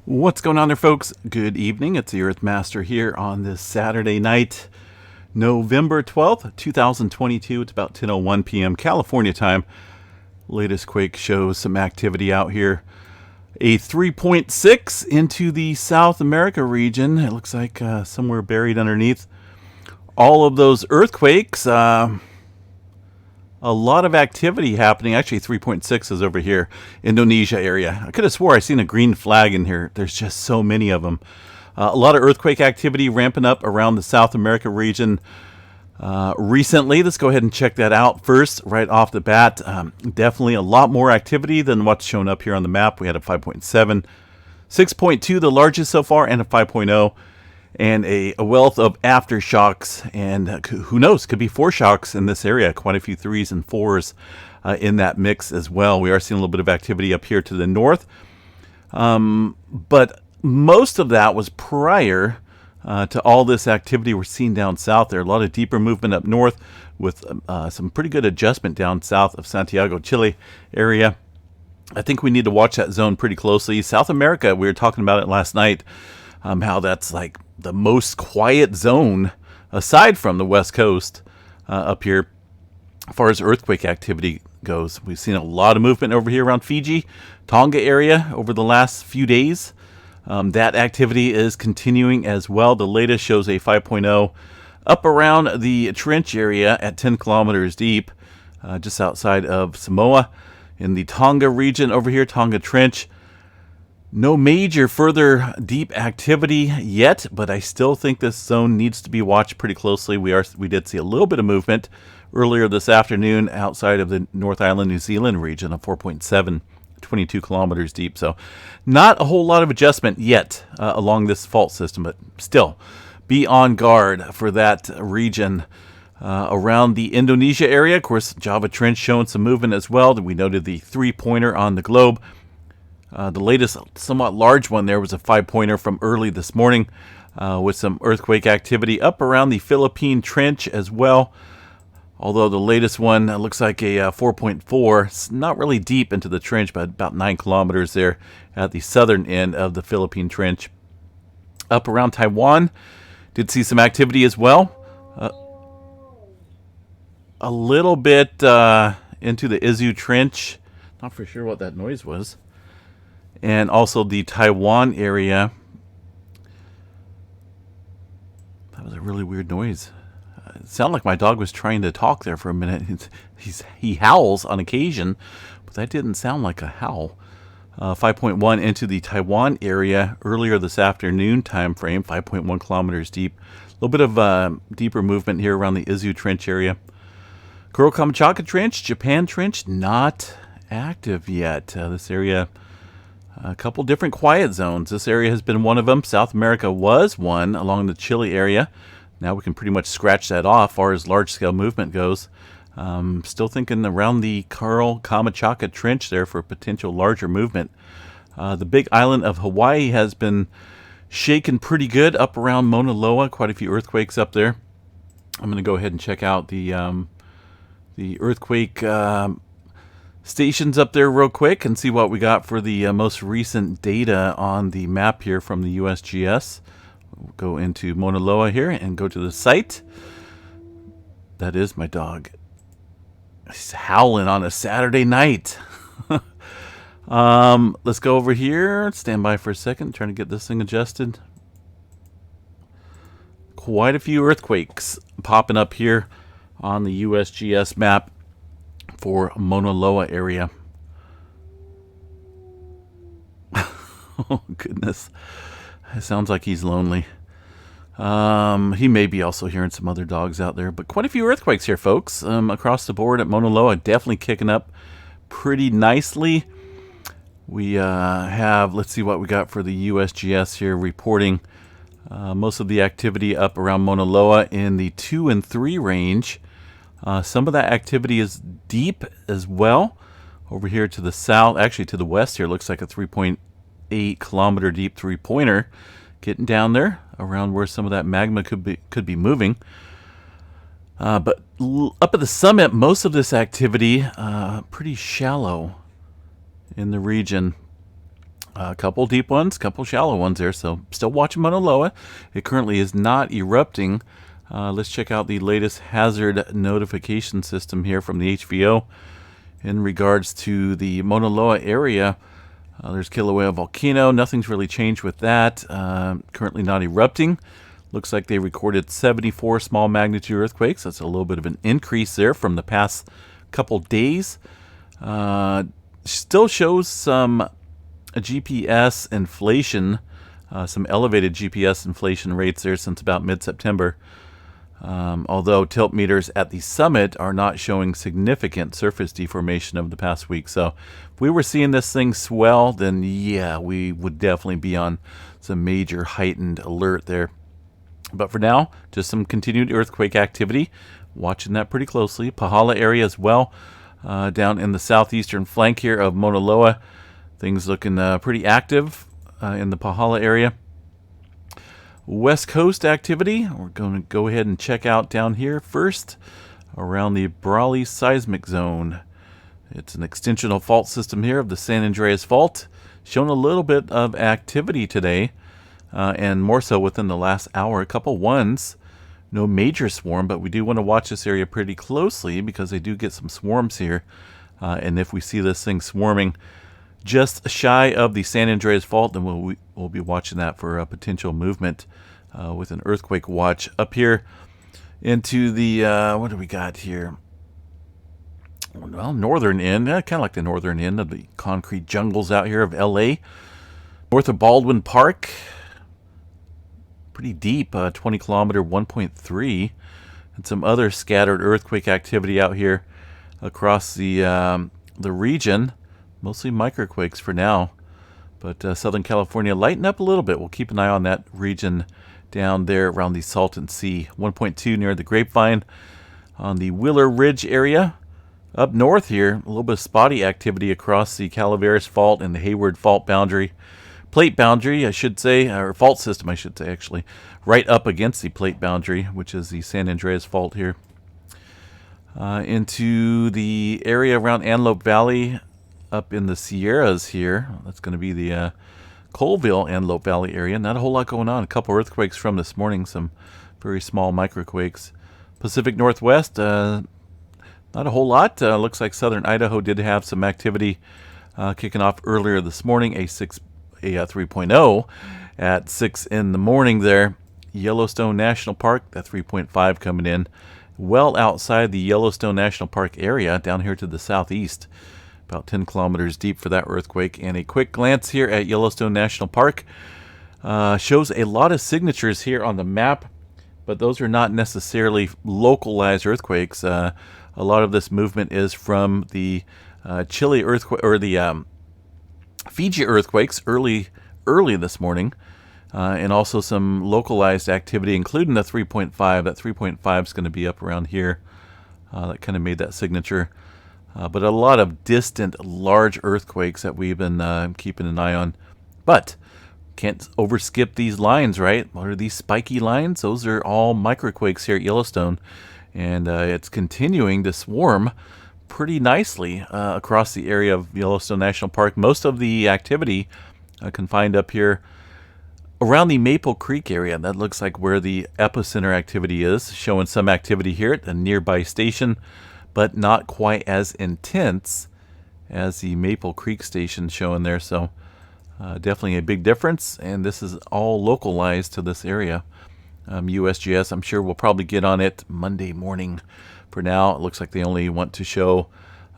What's going on there, folks? Good evening. It's the Earth Master here on this Saturday night, November 12th, 2022. It's about 10:01 p.m. California time. Latest quake shows some activity out here. A 3.6 into the South America region. It looks like somewhere buried underneath all of those earthquakes. A lot of activity happening. Actually, 3.6 is over here, Indonesia area. I could have swore I seen a green flag in here. There's just so many of them. A lot of earthquake activity ramping up around the South America region recently. Let's go ahead and check that out first, right off the bat. Definitely a lot more activity than what's shown up here on the map. We had a 5.7, 6.2, the largest so far, and a 5.0. And a wealth of aftershocks, and who knows, could be foreshocks in this area. Quite a few 3s and 4s in that mix as well. We are seeing a little bit of activity up here to the north, but most of that was prior to all this activity we're seeing down south there. A lot of deeper movement up north with some pretty good adjustment down south of Santiago, Chile area. I think we need to watch that zone pretty closely. South America, we were talking about it last night, how that's like the most quiet zone aside from the west coast up here as far as earthquake activity goes. We've seen a lot of movement over here around Fiji, Tonga area over the last few days. That activity is continuing as well. The latest shows a 5.0 up around the trench area at 10 kilometers deep, just outside of Samoa in the Tonga region over here, Tonga Trench. No major further deep activity yet, but I still think this zone needs to be watched pretty closely. We did see a little bit of movement earlier this afternoon outside of the North Island, New Zealand region of 4.7, 22 kilometers deep. So not a whole lot of adjustment yet along this fault system, but still be on guard for that region around the Indonesia area. Of course, Java Trench showing some movement as well. We noted the 3-pointer on the globe. The latest, somewhat large one there was a 5-pointer from early this morning with some earthquake activity up around the Philippine Trench as well. Although the latest one looks like a 4.4. It's not really deep into the trench, but about 9 kilometers there at the southern end of the Philippine Trench. Up around Taiwan, did see some activity as well. A little bit into the Izu Trench. Not for sure what that noise was. And also the Taiwan area. That was a really weird noise. It sounded like my dog was trying to talk there for a minute. He howls on occasion, but that didn't sound like a howl. 5.1 into the Taiwan area earlier this afternoon time frame, 5.1 kilometers deep. A little bit of deeper movement here around the Izu Trench area. Kuro-Kamchatka Trench, Japan Trench, not active yet. This area, a couple different quiet zones. This area has been one of them. South America was one along the Chile area. Now we can pretty much scratch that off as far as large-scale movement goes. Still thinking around the Kuro-Kamchatka Trench there for potential larger movement. The big island of Hawaii has been shaken pretty good up around Mauna Loa. Quite a few earthquakes up there. I'm going to go ahead and check out the earthquake stations up there real quick and see what we got for the most recent data on the map here from the USGS. We'll go into Mauna Loa here and go to the site. That is my dog. He's howling on a Saturday night. Let's go over here. Stand by for a second. Trying to get this thing adjusted. Quite a few earthquakes popping up here on the USGS map for Mauna Loa area. Oh, goodness. It sounds like he's lonely. He may be also hearing some other dogs out there, but quite a few earthquakes here, folks, across the board at Mauna Loa. Definitely kicking up pretty nicely. We have, let's see what we got for the USGS here, reporting most of the activity up around Mauna Loa in the 2 and 3 range. Some of that activity is deep as well. Over here to the south, actually to the west here, looks like a 3.8 kilometer deep 3-pointer. Getting down there around where some of that magma could be moving. But up at the summit, most of this activity pretty shallow in the region. A couple deep ones, couple shallow ones there. So still watching Mauna Loa. It currently is not erupting. Let's check out the latest hazard notification system here from the HVO in regards to the Mauna Loa area. There's Kilauea Volcano. Nothing's really changed with that. Currently not erupting. Looks like they recorded 74 small magnitude earthquakes. That's a little bit of an increase there from the past couple days. Still shows some GPS inflation, some elevated GPS inflation rates there since about mid-September. Although tilt meters at the summit are not showing significant surface deformation over the past week. So if we were seeing this thing swell, then yeah, we would definitely be on some major heightened alert there. But for now, just some continued earthquake activity. Watching that pretty closely. Pahala area as well, down in the southeastern flank here of Mauna Loa. Things looking pretty active in the Pahala area. West Coast activity, we're going to go ahead and check out down here first around the Brawley seismic zone. It's an extensional fault system here of the San Andreas Fault, showing a little bit of activity today, and more so within the last hour. A couple ones, no major swarm, but we do want to watch this area pretty closely because they do get some swarms here, and if we see this thing swarming just shy of the San Andreas Fault, then we'll be watching that for a potential movement with an earthquake watch up here into the, what do we got here? Well, northern end, kind of like the northern end of the concrete jungles out here of LA. North of Baldwin Park, pretty deep, 20 kilometer, 1.3. And some other scattered earthquake activity out here across the region. Mostly microquakes for now, but Southern California lighten up a little bit. We'll keep an eye on that region down there around the Salton Sea. 1.2 near the Grapevine on the Wheeler Ridge area. Up north here, a little bit of spotty activity across the Calaveras Fault and the Hayward Fault boundary. Plate boundary, I should say, or fault system, I should say, actually, right up against the plate boundary, which is the San Andreas Fault here. Into the area around Antelope Valley, up in the Sierras here. That's going to be the Colville Antelope Valley area. Not a whole lot going on. A couple earthquakes from this morning, some very small microquakes. Pacific Northwest, not a whole lot. Looks like southern Idaho did have some activity kicking off earlier this morning, a 3.0 at 6 in the morning there. Yellowstone National Park, that 3.5 coming in well outside the Yellowstone National Park area down here to the southeast. About 10 kilometers deep for that earthquake. And a quick glance here at Yellowstone National Park shows a lot of signatures here on the map, but those are not necessarily localized earthquakes. A lot of this movement is from the Chile earthquake, or the Fiji earthquakes early this morning, and also some localized activity, including the 3.5. That 3.5 is going to be up around here. That kind of made that signature. But a lot of distant, large earthquakes that we've been keeping an eye on. But can't overskip these lines, right? What are these spiky lines? Those are all microquakes here at Yellowstone. And it's continuing to swarm pretty nicely across the area of Yellowstone National Park. Most of the activity confined up here around the Maple Creek area. That looks like where the epicenter activity is. Showing some activity here at the nearby station, but not quite as intense as the Maple Creek station showing there. So definitely a big difference, and this is all localized to this area. USGS, I'm sure we'll probably get on it Monday morning. For now, it looks like they only want to show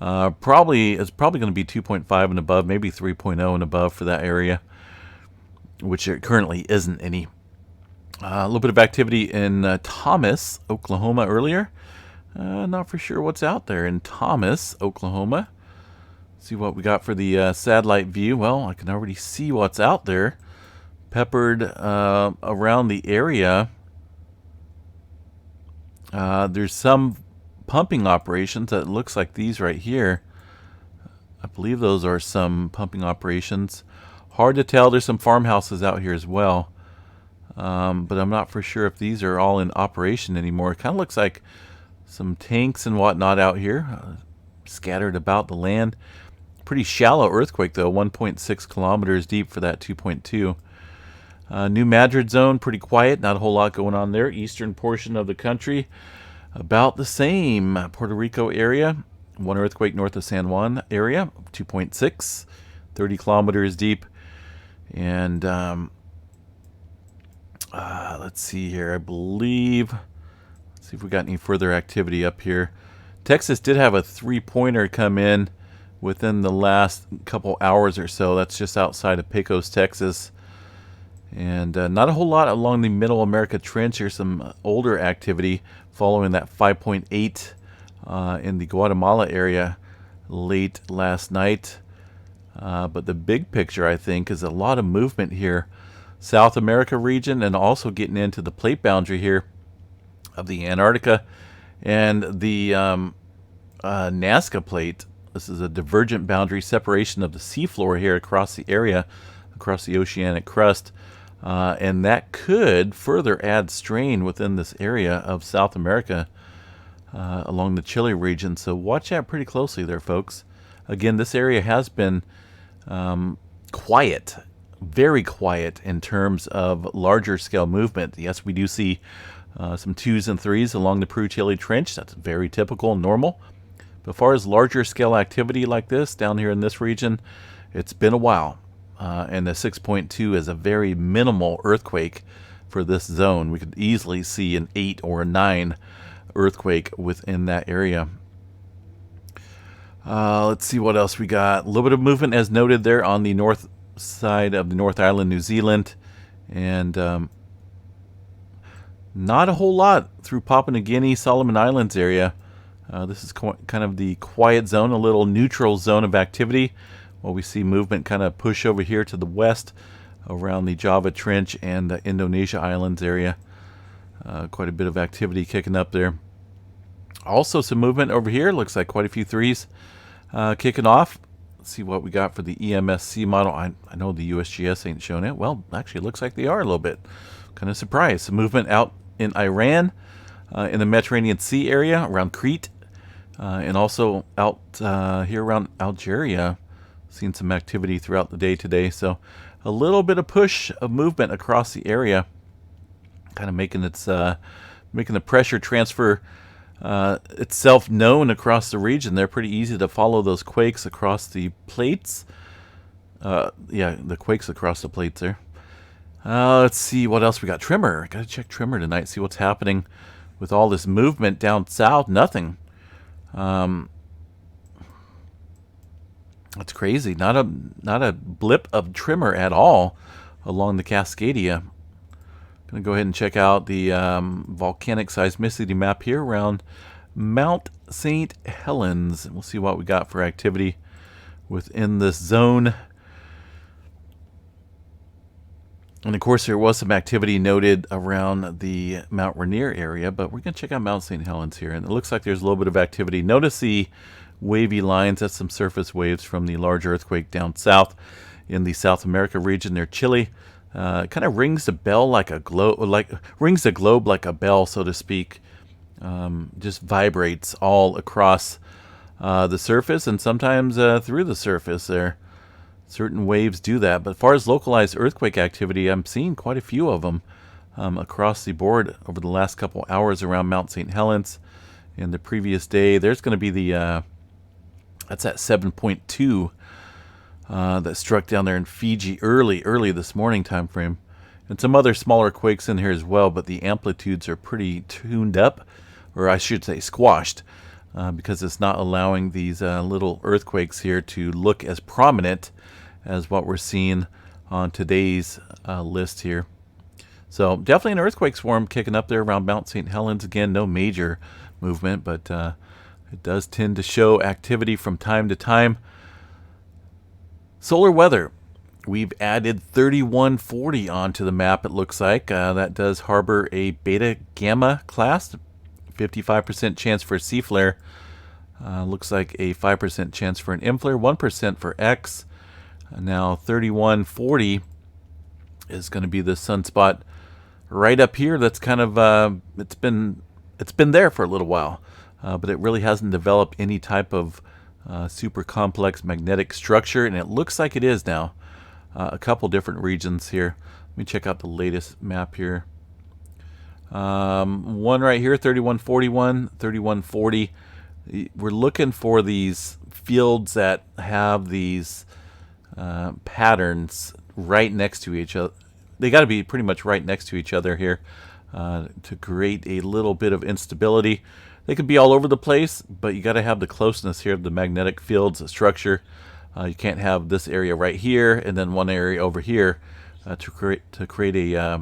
it's probably going to be 2.5 and above, maybe 3.0 and above for that area, which there currently isn't any. A little bit of activity in Thomas, Oklahoma earlier. Not for sure what's out there in Thomas, Oklahoma. See what we got for the satellite view. Well, I can already see what's out there. Peppered around the area. There's some pumping operations that looks like these right here. I believe those are some pumping operations. Hard to tell. There's some farmhouses out here as well. But I'm not for sure if these are all in operation anymore. It kind of looks like some tanks and whatnot out here, scattered about the land. Pretty shallow earthquake, though, 1.6 kilometers deep for that 2.2. New Madrid zone, pretty quiet. Not a whole lot going on there. Eastern portion of the country, about the same. Puerto Rico area, one earthquake north of San Juan area, 2.6, 30 kilometers deep. And let's see here. I believe, let's see if we got any further activity up here. Texas did have a 3-pointer come in within the last couple hours or so. That's just outside of Pecos, Texas. And not a whole lot along the Middle America Trench. Here's some older activity following that 5.8 in the Guatemala area late last night. But the big picture, I think, is a lot of movement here. South America region, and also getting into the plate boundary here of the Antarctica and the Nazca plate. This is a divergent boundary separation of the seafloor here across the area, across the oceanic crust. And that could further add strain within this area of South America along the Chile region. So watch that pretty closely there, folks. Again, this area has been quiet, very quiet in terms of larger scale movement. Yes, we do see some 2s and 3s along the Peru-Chile Trench. That's very typical and normal. But as far as larger scale activity like this down here in this region, it's been a while. And the 6.2 is a very minimal earthquake for this zone. We could easily see an 8 or a 9 earthquake within that area. Let's see what else we got. A little bit of movement as noted there on the north side of the North Island, New Zealand. And not a whole lot through Papua New Guinea, Solomon Islands area. This is kind of the quiet zone, a little neutral zone of activity. Well, we see movement kind of push over here to the west around the Java Trench and the Indonesia Islands area. Quite a bit of activity kicking up there. Also some movement over here. Looks like quite a few 3s kicking off. Let's see what we got for the EMSC model. I know the USGS ain't showing it. Well, actually it looks like they are a little bit. Kind of surprised. Some movement out in Iran, in the Mediterranean Sea area around Crete, and also out here around Algeria. Seen some activity throughout the day today. So a little bit of push of movement across the area, kind of making its making the pressure transfer itself known across the region. They're pretty easy to follow those quakes across the plates. Yeah, the quakes across the plates there. Let's see what else we got. Tremor. Got to check tremor tonight. See what's happening with all this movement down south. Nothing. That's crazy. Not a blip of tremor at all along the Cascadia. Going to go ahead and check out the volcanic seismicity map here around Mount St. Helens. We'll see what we got for activity within this zone. And of course, there was some activity noted around the Mount Rainier area, but we're going to check out Mount St. Helens here. And it looks like there's a little bit of activity. Notice the wavy lines. That's some surface waves from the large earthquake down south in the South America region near Chile. Kind of rings the bell like a globe, rings the globe like a bell, so to speak. Just vibrates all across the surface and sometimes through the surface there. Certain waves do that. But as far as localized earthquake activity, I'm seeing quite a few of them across the board over the last couple hours around Mount St. Helens. In the previous day, there's going to be the that's that 7.2 that struck down there in Fiji early this morning time frame. And some other smaller quakes in here as well, but the amplitudes are pretty tuned up, or I should say squashed, because it's not allowing these little earthquakes here to look as prominent as what we're seeing on today's list here. So definitely an earthquake swarm kicking up there around Mount St. Helens. Again, no major movement, but it does tend to show activity from time to time. Solar weather. We've added 3140 onto the map, it looks like. That does harbor a beta gamma class. 55% chance for a C flare. Looks like a 5% chance for an M flare. 1% for X. Now 3140 is going to be the sunspot right up here. That's kind of it's been there for a little while, but it really hasn't developed any type of super complex magnetic structure, and it looks like it is now. A couple different regions here. Let me check out the latest map here. One right here, 3141, 3140. We're looking for these fields that have these patterns right next to each other. They got to be pretty much right next to each other here to create a little bit of instability. They could be all over the place, but you got to have the closeness here of the magnetic fields structure. You can't have this area right here and then one area over here to create a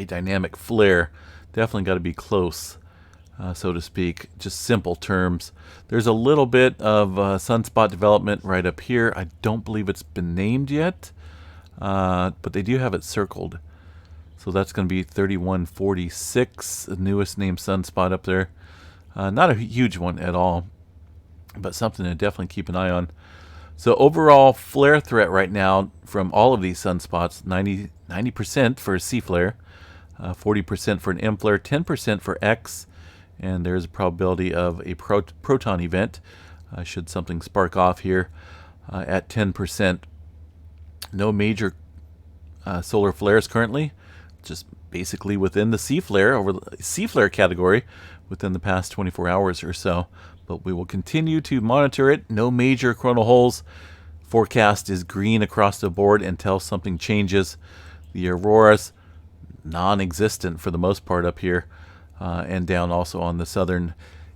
dynamic flare. Definitely got to be close, so to speak. Just simple terms. There's a little bit of sunspot development right up here. I don't believe it's been named yet, but they do have it circled. So that's going to be 3146, the newest named sunspot up there. Not a huge one at all, but something to definitely keep an eye on. So overall flare threat right now from all of these sunspots, 90% for a C flare, 40% for an M flare, 10% for X, and there's a probability of a proton event should something spark off here at 10%. No major solar flares currently, just basically within the C flare, over the C flare category within the past 24 hours or so. But we will continue to monitor it. No major coronal holes. Forecast is green across the board until something changes. The auroras, non-existent for the most part up here, and down also on the southern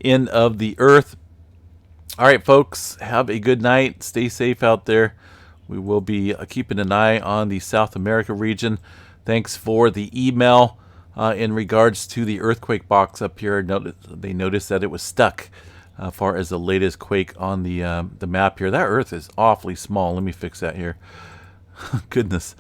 end of the Earth. All right, folks, have a good night. Stay safe out there. We will be keeping an eye on the South America region. Thanks for the email in regards to the earthquake box up here. They noticed that it was stuck as far as the latest quake on the map here. That Earth is awfully small. Let me fix that here. Goodness.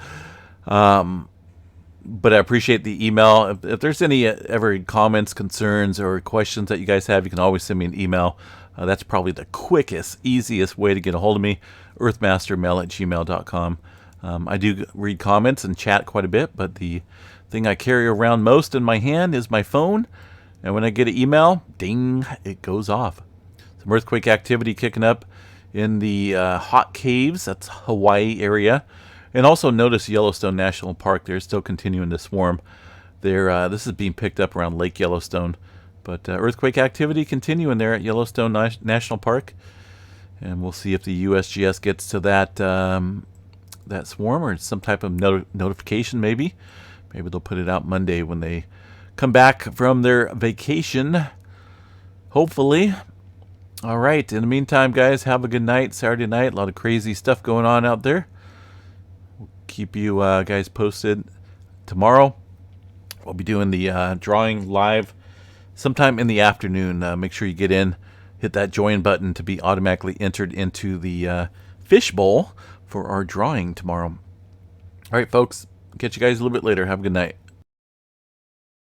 But I appreciate the email. If there's any ever comments, concerns, or questions that you guys have, you can always send me an email. That's probably the quickest, easiest way to get a hold of me, earthmastermail@gmail.com. I do read comments and chat quite a bit, but the thing I carry around most in my hand is my phone. And when I get an email, ding, it goes off. Some earthquake activity kicking up in the hot caves. That's Hawaii area. And also notice Yellowstone National Park. They're still continuing to swarm. This is being picked up around Lake Yellowstone. But earthquake activity continuing there at Yellowstone National Park. And we'll see if the USGS gets to that that swarm or some type of notification maybe. Maybe they'll put it out Monday when they come back from their vacation. Hopefully. All right. In the meantime, guys, have a good night. Saturday night. A lot of crazy stuff going on out there. We'll keep you guys posted. Tomorrow, we'll be doing the drawing live sometime in the afternoon. Make sure you get in. Hit that join button to be automatically entered into the fishbowl for our drawing tomorrow. All right, folks. Catch you guys a little bit later. Have a good night.